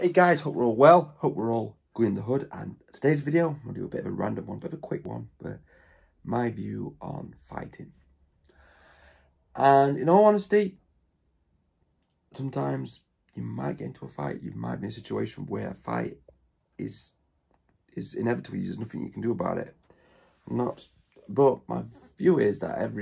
Hey guys, hope we're all well, hope we're all good in the hood, and today's video, I'm going to do a bit of a random one, a bit of a quick one, but my view on fighting. And in all honesty, sometimes you might get into a fight, you might be in a situation where a fight is inevitable, there's nothing you can do about it. But my view is that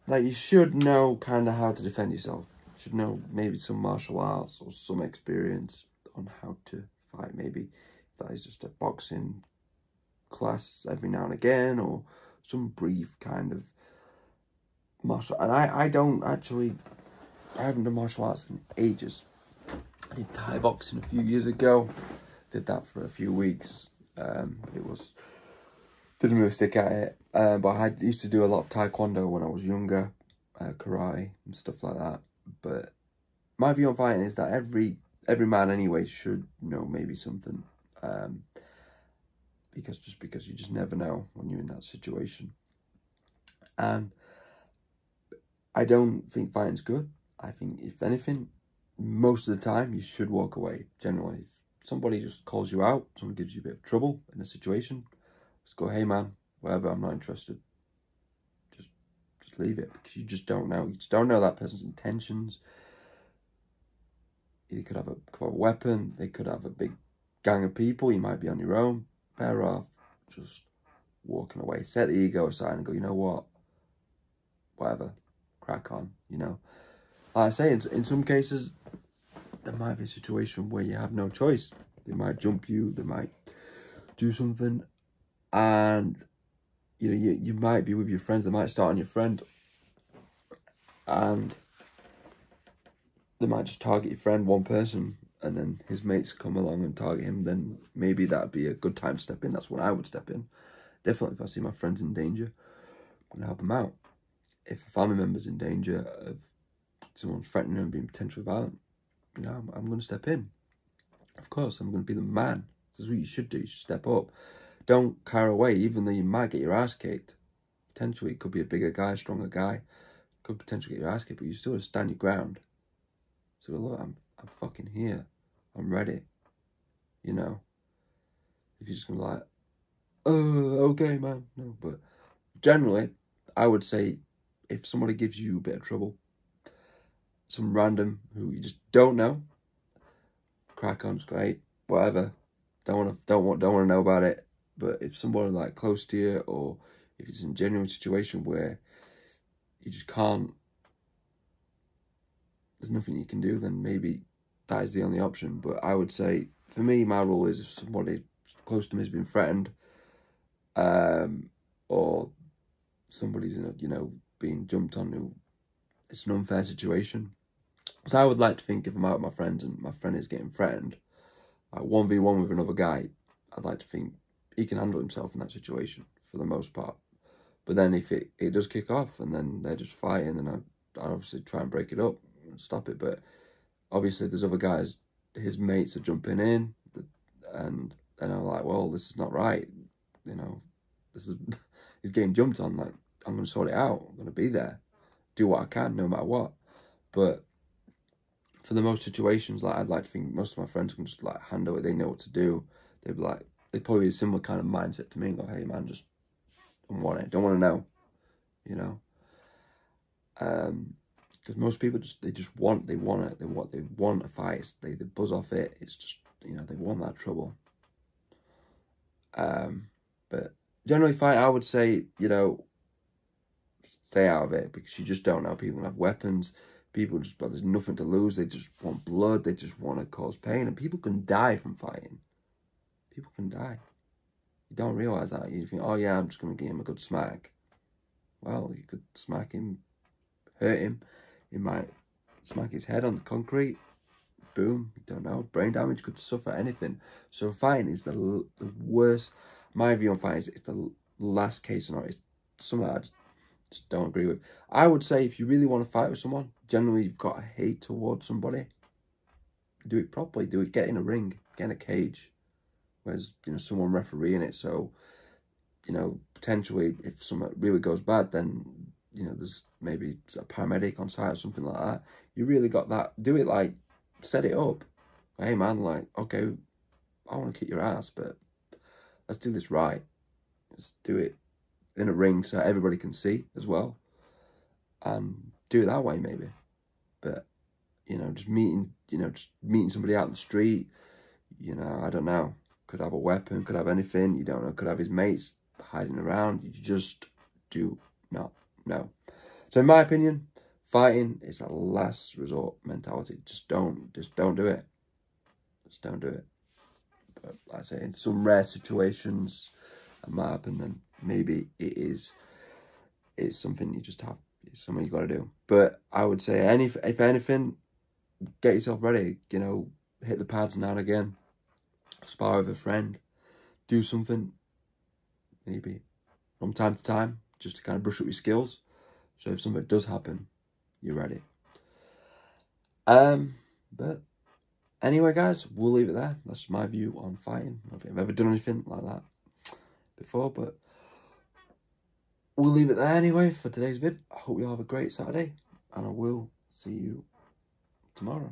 you should know kind of how to defend yourself. You should know maybe some martial arts or some experience on how to fight. Maybe that is just a boxing class every now and again, or some brief kind of martial. And I haven't done martial arts in ages. I did Thai boxing a few years ago. Did that for a few weeks. Didn't really stick at it. But I used to do a lot of Taekwondo when I was younger, karate and stuff like that. But my view on fighting is that every man anyway should know maybe something, because you just never know when you're in that situation. And I don't think fighting's good. I think if anything, most of the time you should walk away. Generally, if somebody just calls you out, someone gives you a bit of trouble in a situation, just go, hey man, whatever, I'm not interested. Just leave it, because you just don't know. You just don't know that person's intentions. You could have a weapon. They could have a big gang of people. You might be on your own. Better off just walking away. Set the ego aside and go, you know what? Whatever. Crack on, you know. Like I say, in some cases, there might be a situation where you have no choice. They might jump you. They might do something. And, you know, you might be with your friends. They might start on your friend. And they might just target your friend, one person, and then his mates come along and target him. Then maybe that'd be a good time to step in. That's when I would step in. Definitely, if I see my friends in danger, I'm going to help them out. If a family member's in danger of someone threatening them and being potentially violent, you know, I'm going to step in. Of course, I'm going to be the man. This is what you should do. You should step up. Don't cower away, even though you might get your ass kicked. Potentially, it could be a bigger guy, a stronger guy. Could potentially get your ass kicked, but you still have to stand your ground. So look, I'm fucking here. I'm ready. You know. If you're just gonna like, oh, okay, man. No, but generally, I would say if somebody gives you a bit of trouble, some random who you just don't know, crack on, just go, hey, whatever. Don't want to know about it. But if somebody like close to you, or if it's in a genuine situation where you just can't, there's nothing you can do, then maybe that is the only option. But I would say, for me, my rule is if somebody close to me has been threatened, or somebody's being jumped on, who it's an unfair situation. So I would like to think, if I'm out with my friends and my friend is getting threatened, 1v1 with another guy, I'd like to think he can handle himself in that situation for the most part. But then if it does kick off and then they're just fighting, then I'd obviously try and break it up and stop it. But obviously if there's other guys, his mates are jumping in, and I'm like, well, this is not right. You know, he's getting jumped on. Like, I'm going to sort it out. I'm going to be there, do what I can, no matter what. But for the most situations, like, I'd like to think most of my friends can just like handle it. They know what to do. They'd be like, they'd probably be a similar kind of mindset to me and go, hey man, just don't want to know, you know. Because most people they want a fight. They buzz off it. It's just, you know, they want that trouble. But generally fight, I would say, you know, stay out of it, because you just don't know. People have weapons. People just, but there's nothing to lose. They just want blood. They just want to cause pain, and people can die from fighting. People can die. You don't realise that. You think, oh yeah, I'm just going to give him a good smack. Well, you could smack him, hurt him. You might smack his head on the concrete. Boom. You don't know. Brain damage, could suffer anything. So fighting is the worst. My view on fighting is it's the last case scenario. It's something I just don't agree with. I would say if you really want to fight with someone, generally you've got a hate towards somebody, do it properly. Get in a ring. Get in a cage. Whereas, you know, someone refereeing it, so, you know, potentially if something really goes bad, then, you know, there's maybe a paramedic on site or something like that. You really got that. Do it like, set it up. Hey man, like, okay, I want to kick your ass, but let's do this right. Let's do it in a ring so everybody can see as well, and do it that way maybe. But you know, just meeting somebody out in the street, you know, I don't know, could have a weapon, could have anything, you don't know, could have his mates hiding around. You just do not know. So in my opinion, fighting is a last resort mentality. Just don't do it. Just don't do it. But like I say, in some rare situations that might happen, then maybe it's something you just have. It's something you got to do. But I would say, if anything, get yourself ready. You know, hit the pads now and again. Spar with a friend. Do something, maybe, from time to time, just to kind of brush up your skills. So if something does happen, you're ready. But anyway, guys, we'll leave it there. That's my view on fighting. I don't think I've ever done anything like that before, but we'll leave it there anyway for today's vid. I hope you all have a great Saturday, and I will see you tomorrow.